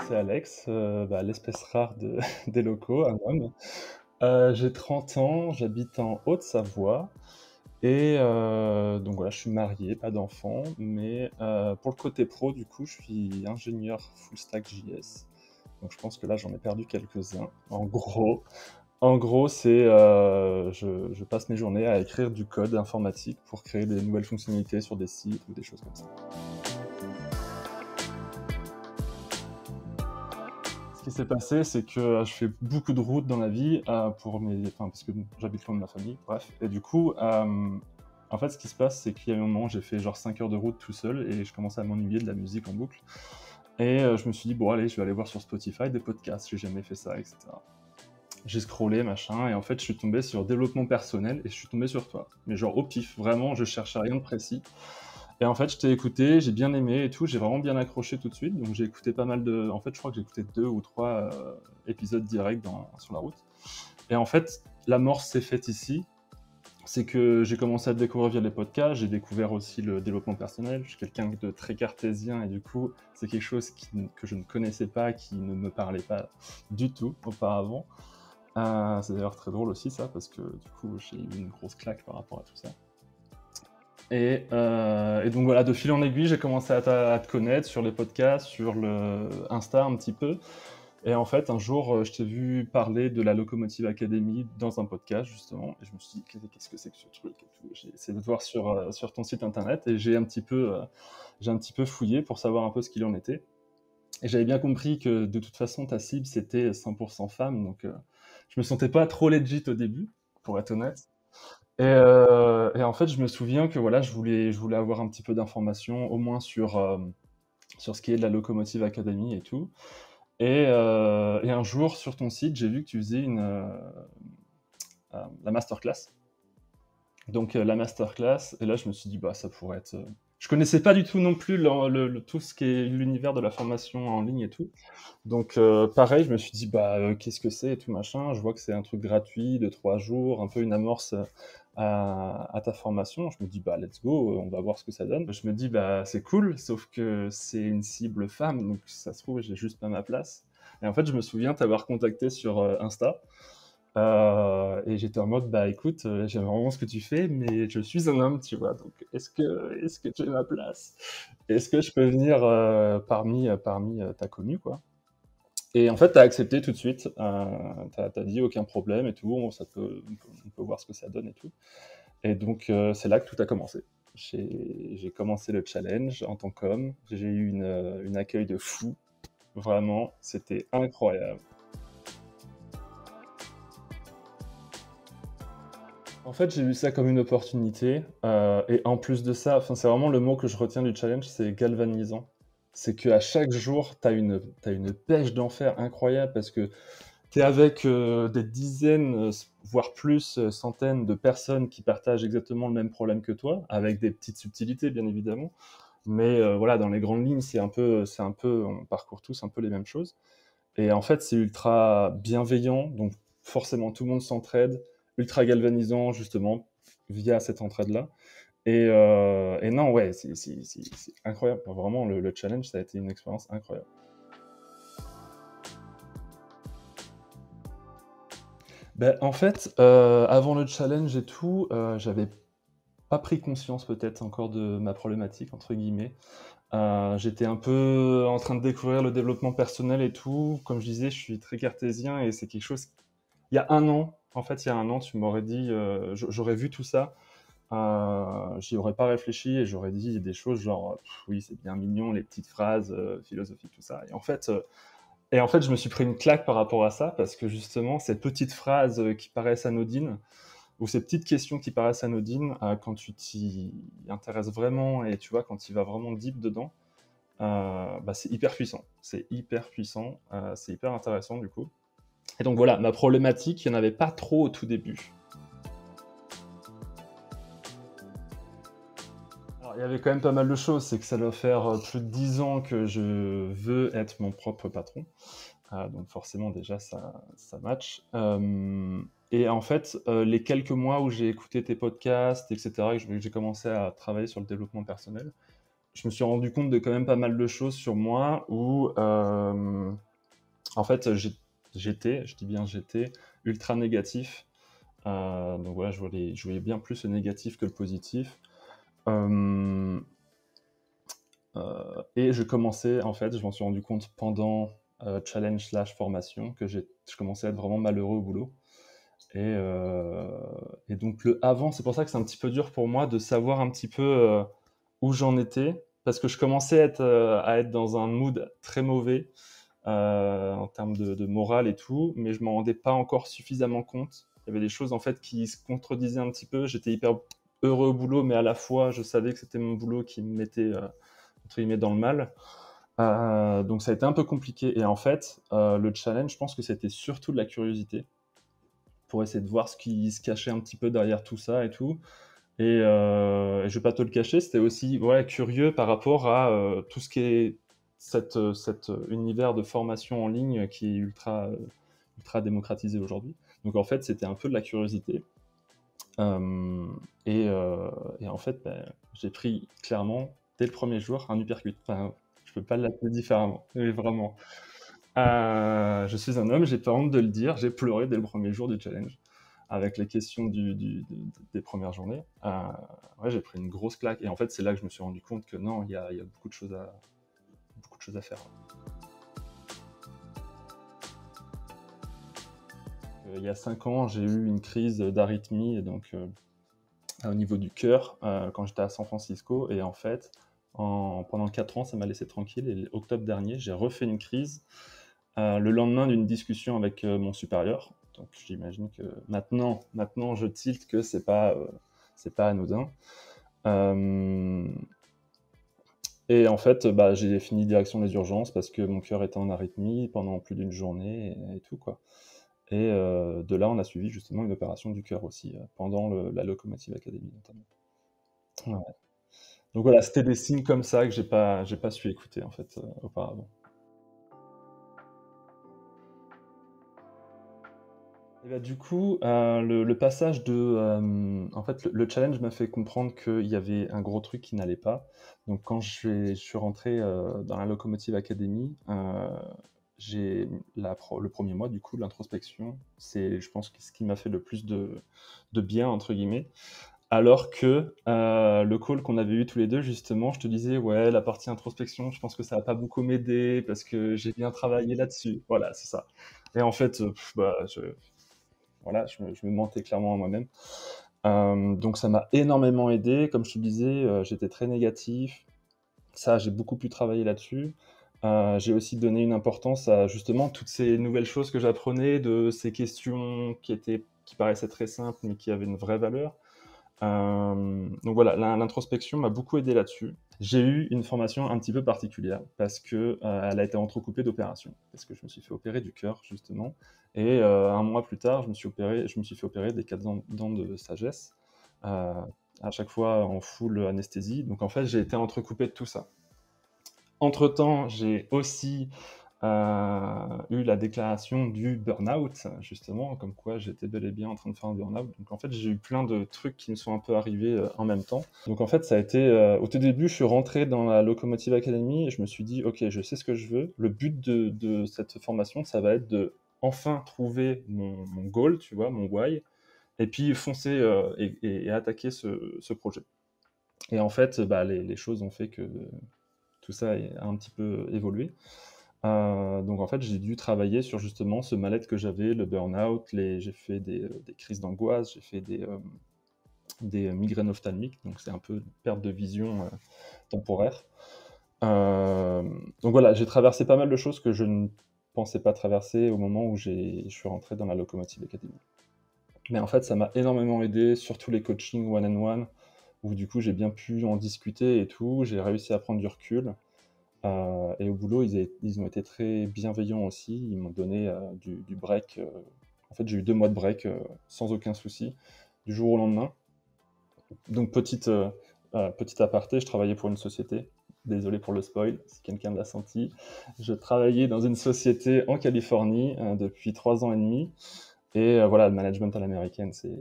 c'est Alex, l'espèce rare des locaux, un homme. J'ai 30 ans, j'habite en Haute-Savoie et donc voilà, je suis marié, pas d'enfant, mais pour le côté pro, du coup, je suis ingénieur full stack JS. Donc je pense que là, j'en ai perdu quelques-uns. En gros, c'est je passe mes journées à écrire du code informatique pour créer des nouvelles fonctionnalités sur des sites ou des choses comme ça. Ce qui s'est passé, c'est que je fais beaucoup de routes dans la vie parce que j'habite loin de ma famille, bref. Et du coup, en fait, ce qui se passe, c'est qu'il y a un moment, j'ai fait genre 5 heures de route tout seul et je commençais à m'ennuyer de la musique en boucle. Et je me suis dit, bon, allez, je vais aller voir sur Spotify des podcasts, j'ai jamais fait ça, etc. J'ai scrollé, machin, et en fait, je suis tombé sur développement personnel et je suis tombé sur toi. Mais genre au pif, vraiment, je cherchais rien de précis. Et en fait, je t'ai écouté, j'ai bien aimé et tout, j'ai vraiment bien accroché tout de suite. Donc j'ai écouté pas mal de. En fait, je crois que j'ai écouté 2 ou 3 épisodes directs sur la route. Et en fait, l'amorce s'est faite ici. C'est que j'ai commencé à te découvrir via les podcasts, j'ai découvert aussi le développement personnel. Je suis quelqu'un de très cartésien et du coup, c'est quelque chose que je ne connaissais pas, qui ne me parlait pas du tout auparavant. C'est d'ailleurs très drôle aussi ça, parce que du coup, j'ai eu une grosse claque par rapport à tout ça. Et donc voilà, de fil en aiguille, j'ai commencé à te connaître sur les podcasts, sur le Insta un petit peu. Et en fait, un jour, je t'ai vu parler de la Locomotive Academy dans un podcast, justement. Et je me suis dit, qu'est-ce que c'est que ce truc et tout. J'ai essayé de voir sur ton site internet et j'ai un petit peu fouillé pour savoir un peu ce qu'il en était. Et j'avais bien compris que de toute façon, ta cible, c'était 100% femmes. Donc, je me sentais pas trop legit au début, pour être honnête. Et en fait, je me souviens que voilà, je voulais avoir un petit peu d'informations, au moins sur ce qui est de la Locomotive Academy et tout. Et un jour, sur ton site, j'ai vu que tu faisais la masterclass. Donc, la masterclass, et là, je me suis dit, bah, ça pourrait être. Je connaissais pas du tout non plus tout ce qui est l'univers de la formation en ligne et tout. Donc, pareil, je me suis dit, bah, qu'est-ce que c'est et tout machin. Je vois que c'est un truc gratuit de 3 jours, un peu une amorce à ta formation. Je me dis, bah, let's go, on va voir ce que ça donne. Je me dis, bah, c'est cool, sauf que c'est une cible femme, donc ça se trouve, j'ai juste pas ma place. Et en fait, je me souviens t'avoir contacté sur Insta. Et j'étais en mode, bah écoute, j'aime vraiment ce que tu fais, mais je suis un homme, tu vois, donc est-ce que tu as ma place? Est-ce que je peux venir parmi ta commu, quoi? Et en fait, tu as accepté tout de suite. Tu as dit aucun problème et tout. On peut voir ce que ça donne et tout. Et donc, c'est là que tout a commencé. J'ai commencé le challenge en tant qu'homme. J'ai eu une accueil de fou. Vraiment, c'était incroyable. En fait, j'ai vu ça comme une opportunité. Et en plus de ça, enfin, c'est vraiment le mot que je retiens du challenge, c'est galvanisant. C'est qu'à chaque jour, t'as une pêche d'enfer incroyable parce que tu es avec des dizaines, voire plus, centaines de personnes qui partagent exactement le même problème que toi, avec des petites subtilités, bien évidemment. Mais voilà, dans les grandes lignes, on parcourt tous un peu les mêmes choses. Et en fait, c'est ultra bienveillant, donc forcément tout le monde s'entraide, ultra galvanisant justement via cette entraide-là. Et non, ouais, c'est incroyable. Vraiment, le challenge, ça a été une expérience incroyable. Ben, en fait, avant le challenge et tout, j'avais pas pris conscience peut-être encore de ma problématique, entre guillemets. J'étais un peu en train de découvrir le développement personnel et tout. Comme je disais, je suis très cartésien et c'est quelque chose. Il y a un an, en fait, il y a un an, tu m'aurais dit, j'aurais vu tout ça, j'y aurais pas réfléchi et j'aurais dit des choses genre, oui, c'est bien mignon, les petites phrases philosophiques, tout ça. Et en fait, je me suis pris une claque par rapport à ça parce que justement, ces petites phrases qui paraissent anodines ou ces petites questions qui paraissent anodines, quand tu t'y intéresses vraiment et tu vois, quand tu vas vraiment deep dedans, bah, c'est hyper puissant. C'est hyper puissant, c'est hyper intéressant du coup. Et donc voilà, ma problématique, il n'y en avait pas trop au tout début. Alors, il y avait quand même pas mal de choses, c'est que ça doit faire plus de 10 ans que je veux être mon propre patron. Donc forcément déjà ça match. Et en fait, les quelques mois où j'ai écouté tes podcasts, etc., que j'ai commencé à travailler sur le développement personnel, je me suis rendu compte de quand même pas mal de choses sur moi où, en fait, je dis bien j'étais, ultra négatif. Donc voilà, je voyais bien plus le négatif que le positif. Euh, et je commençais, en fait, je m'en suis rendu compte pendant challenge slash formation que je commençais à être vraiment malheureux au boulot. Et donc le avant, c'est pour ça que c'est un petit peu dur pour moi de savoir un petit peu où j'en étais, parce que je commençais à être dans un mood très mauvais en termes de morale et tout, mais je m'en rendais pas encore suffisamment compte. Il y avait des choses en fait qui se contredisaient un petit peu. J'étais hyper heureux au boulot, mais à la fois je savais que c'était mon boulot qui me mettait entre guillemets dans le mal. Donc ça a été un peu compliqué. Et en fait, le challenge, je pense que c'était surtout de la curiosité pour essayer de voir ce qui se cachait un petit peu derrière tout ça et tout. Et je vais pas te le cacher, c'était aussi ouais, curieux par rapport à tout ce qui est cet univers de formation en ligne qui est ultra démocratisé aujourd'hui. Donc en fait, c'était un peu de la curiosité. Euh, et en fait, ben, j'ai pris clairement, dès le premier jour, un uppercut. Enfin, je peux pas l'appeler différemment, mais vraiment. Je suis un homme, j'ai pas honte de le dire, j'ai pleuré dès le premier jour du challenge avec les questions des premières journées. Ouais, j'ai pris une grosse claque et en fait c'est là que je me suis rendu compte que non, il y a beaucoup de choses à faire. Il y a 5 ans, j'ai eu une crise d'arythmie donc au niveau du cœur quand j'étais à San Francisco et en fait pendant 4 ans ça m'a laissé tranquille et octobre dernier j'ai refait une crise le lendemain d'une discussion avec mon supérieur. Donc j'imagine que maintenant je tilte que c'est pas anodin. Euh, et en fait, bah, j'ai fini direction des urgences parce que mon cœur était en arythmie pendant plus d'une journée et tout quoi. Et de là, on a suivi justement une opération du cœur aussi pendant la Locomotive Academy notamment. Ouais. Donc voilà, c'était des signes comme ça que j'ai pas su écouter en fait auparavant. Et bah, du coup, le passage en fait, le challenge m'a fait comprendre qu'il y avait un gros truc qui n'allait pas. Donc, quand je suis rentré dans la Locomotive Academy, j'ai le premier mois, du coup, de l'introspection, c'est, je pense, ce qui m'a fait le plus de bien, entre guillemets. Alors que le call qu'on avait eu tous les deux, justement, je te disais, ouais, la partie introspection, je pense que ça va pas beaucoup m'aider parce que j'ai bien travaillé là-dessus. Voilà, c'est ça. Et en fait, bah, voilà, je me mentais clairement à moi-même. Donc ça m'a énormément aidé. Comme je te disais, j'étais très négatif. Ça, j'ai beaucoup pu travailler là-dessus. J'ai aussi donné une importance à justement toutes ces nouvelles choses que j'apprenais, de ces questions qui paraissaient très simples mais qui avaient une vraie valeur. Donc voilà, l'introspection m'a beaucoup aidé là-dessus. J'ai eu une formation un petit peu particulière parce que elle a été entrecoupée d'opérations. Parce que je me suis fait opérer du cœur justement, et un mois plus tard, je me suis fait opérer des 4 dents de sagesse, euh, à chaque fois en full anesthésie. Donc en fait, j'ai été entrecoupé de tout ça. Entre-temps, j'ai aussi eu la déclaration du burn-out, justement, comme quoi j'étais bel et bien en train de faire un burn-out. Donc en fait, j'ai eu plein de trucs qui me sont un peu arrivés en même temps. Donc en fait, ça a été... au tout début, je suis rentré dans la Locomotive Academy et je me suis dit, ok, je sais ce que je veux. Le but de cette formation, ça va être de enfin trouver mon goal, tu vois, mon why, et puis foncer et attaquer ce projet. Et en fait, bah, les choses ont fait que tout ça a un petit peu évolué. Donc en fait, j'ai dû travailler sur justement ce mal-être que j'avais, le burn-out, j'ai fait des crises d'angoisse, j'ai fait des migraines ophtalmiques, donc c'est un peu une perte de vision temporaire. Euh, donc voilà, j'ai traversé pas mal de choses que je ne pensais pas traverser au moment où je suis rentré dans la Locomotive Academy. Mais en fait, ça m'a énormément aidé, surtout les coachings one-on-one, où du coup j'ai bien pu en discuter et tout, j'ai réussi à prendre du recul. Et au boulot, ils ont été très bienveillants aussi. Ils m'ont donné du break. En fait, j'ai eu 2 mois de break sans aucun souci, du jour au lendemain. Donc, petit aparté, je travaillais pour une société. Désolé pour le spoil, si quelqu'un l'a senti. Je travaillais dans une société en Californie depuis 3 ans et demi. Et voilà, le management à l'américaine, c'est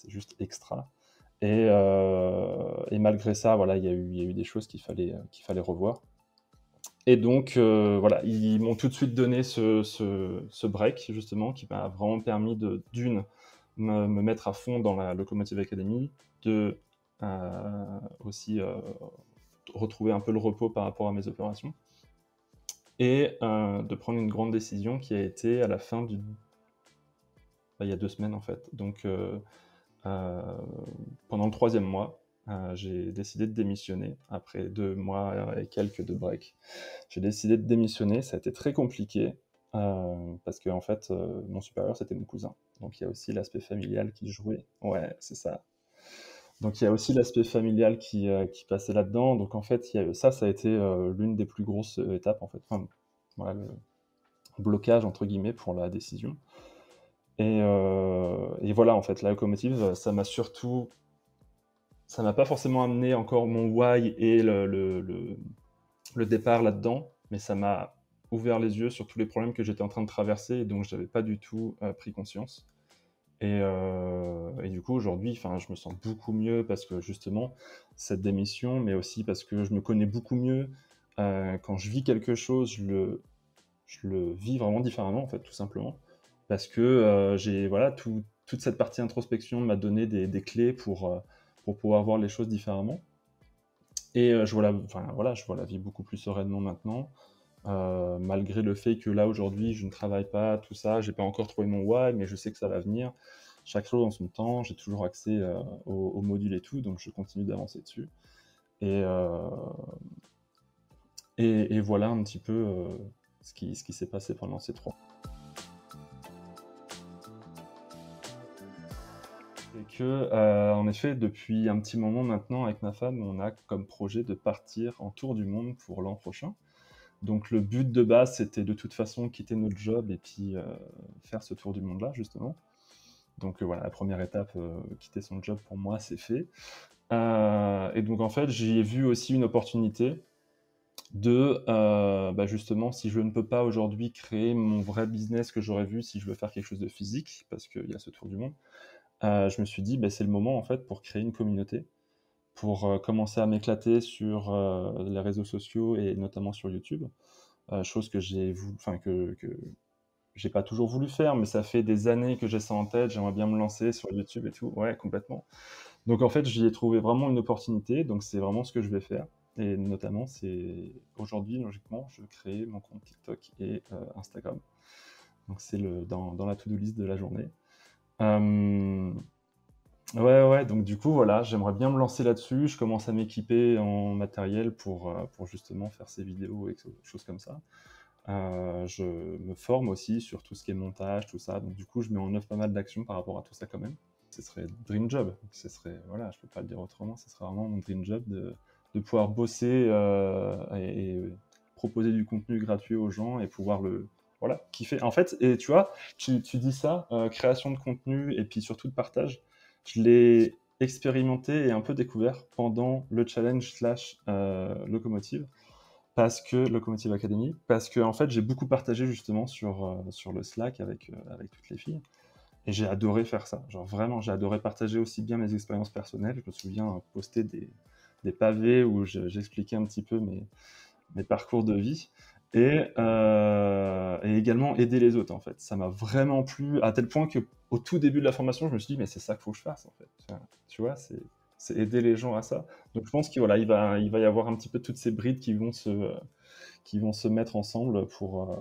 juste extra. Et malgré ça, voilà, il y a eu des choses qu'il fallait revoir. Et donc, voilà, ils m'ont tout de suite donné ce break, justement, qui m'a vraiment permis d'une, me mettre à fond dans la Locomotive Academy, de aussi retrouver un peu le repos par rapport à mes opérations, et de prendre une grande décision qui a été à la fin il y a 2 semaines, en fait. Donc, pendant le 3e mois, j'ai décidé de démissionner après 2 mois et quelques de break. J'ai décidé de démissionner, ça a été très compliqué, parce que en fait, mon supérieur, c'était mon cousin. Donc il y a aussi l'aspect familial qui jouait. Ouais, c'est ça. Donc il y a aussi l'aspect familial qui passait là-dedans. Donc en fait, ça a été l'une des plus grosses étapes, en fait. Enfin, voilà, le blocage, entre guillemets, pour la décision. Et voilà, en fait, la locomotive, ça m'a pas forcément amené encore mon why et le départ là-dedans, mais ça m'a ouvert les yeux sur tous les problèmes que j'étais en train de traverser et dont je n'avais pas du tout pris conscience. Et du coup, aujourd'hui, je me sens beaucoup mieux parce que justement, cette démission, mais aussi parce que je me connais beaucoup mieux. Quand je vis quelque chose, je le vis vraiment différemment, en fait, tout simplement. Parce que voilà, toute cette partie introspection m'a donné des clés pour pouvoir voir les choses différemment. Et je vois la vie beaucoup plus sereinement maintenant, malgré le fait que là, aujourd'hui, je ne travaille pas, tout ça, j'ai pas encore trouvé mon why, mais je sais que ça va venir. Chaque chose en son temps, j'ai toujours accès aux modules et tout, donc je continue d'avancer dessus. Et, euh, et voilà un petit peu ce qui s'est passé pendant ces 3. Et que, en effet, depuis un petit moment maintenant, avec ma femme, on a comme projet de partir en tour du monde pour l'an prochain. Donc le but de base, c'était de toute façon quitter notre job et puis faire ce tour du monde-là, justement. Donc voilà, la première étape, quitter son job, pour moi, c'est fait. Et donc en fait, j'y ai vu aussi une opportunité de, justement, si je ne peux pas aujourd'hui créer mon vrai business que j'aurais vu si je veux faire quelque chose de physique, parce qu'il y a ce tour du monde, je me suis dit, c'est le moment en fait pour créer une communauté, pour commencer à m'éclater sur les réseaux sociaux et notamment sur YouTube. Chose que que j'ai pas toujours voulu faire, mais ça fait des années que j'ai ça en tête, j'aimerais bien me lancer sur YouTube et tout. Ouais, complètement. Donc en fait, j'y ai trouvé vraiment une opportunité, donc c'est vraiment ce que je vais faire. Et notamment, c'est aujourd'hui, logiquement, je crée mon compte TikTok et Instagram. Donc c'est dans la to-do list de la journée. Euh, Ouais, ouais, donc du coup, voilà, j'aimerais bien me lancer là-dessus. Je commence à m'équiper en matériel pour justement faire ces vidéos et choses comme ça. Je me forme aussi sur tout ce qui est montage, tout ça. Donc du coup, je mets en œuvre pas mal d'actions par rapport à tout ça quand même. Ce serait dream job. Ce serait, voilà, je peux pas le dire autrement. Ce serait vraiment mon dream job de pouvoir bosser et proposer du contenu gratuit aux gens et pouvoir voilà, kiffer. En fait, et tu vois, tu dis ça, création de contenu et puis surtout de partage. Je l'ai expérimenté et un peu découvert pendant le challenge slash locomotive. Locomotive Academy, parce que en fait, j'ai beaucoup partagé justement sur le Slack avec toutes les filles. Et j'ai adoré faire ça. Genre vraiment, j'ai adoré partager aussi bien mes expériences personnelles. Je me souviens poster des pavés où j'expliquais un petit peu mes parcours de vie. Et également aider les autres, en fait. Ça m'a vraiment plu, à tel point que au tout début de la formation, je me suis dit, mais c'est ça qu'il faut que je fasse, en fait. Enfin, tu vois, c'est aider les gens à ça. Donc je pense qu'il voilà, il va y avoir un petit peu toutes ces brides qui vont se mettre ensemble pour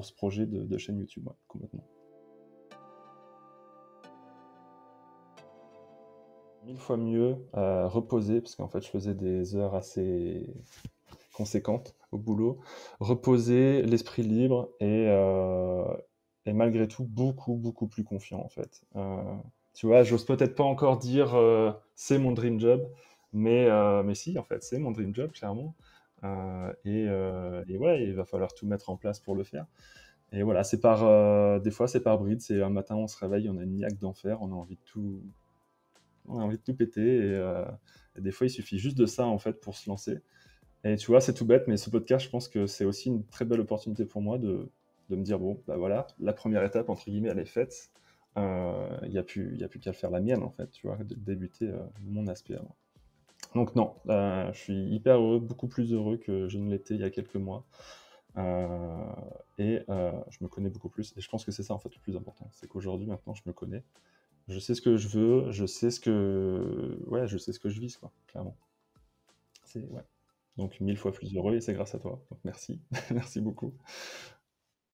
ce projet de chaîne YouTube, ouais, complètement. 1000 fois mieux reposer, parce qu'en fait, je faisais des heures assez conséquentes au boulot. Reposer, l'esprit libre et malgré tout beaucoup, beaucoup plus confiant, en fait. Tu vois, j'ose peut-être pas encore dire c'est mon dream job, mais si, en fait, c'est mon dream job, clairement. Et ouais, il va falloir tout mettre en place pour le faire. Et voilà, des fois c'est par bride, c'est un matin on se réveille, on a une niaque d'enfer, on a envie de tout péter et des fois il suffit juste de ça en fait pour se lancer. Et tu vois, c'est tout bête, mais ce podcast, je pense que c'est aussi une très belle opportunité pour moi de me dire bon, bah voilà, la première étape entre guillemets, elle est faite. Il y a plus qu'à faire la mienne, en fait, tu vois? De débuter, mon aspect à moi. Donc non, je suis hyper heureux, beaucoup plus heureux que je ne l'étais il y a quelques mois. Heu je me connais beaucoup plus et je pense que c'est ça, en fait, le plus important. C'est qu'aujourd'hui, maintenant, je me connais. Je sais ce que je veux, je sais ce que ouais, je sais ce que je vise, quoi, clairement. C'est ouais. Donc 1000 fois plus heureux et c'est grâce à toi. Donc merci, merci beaucoup.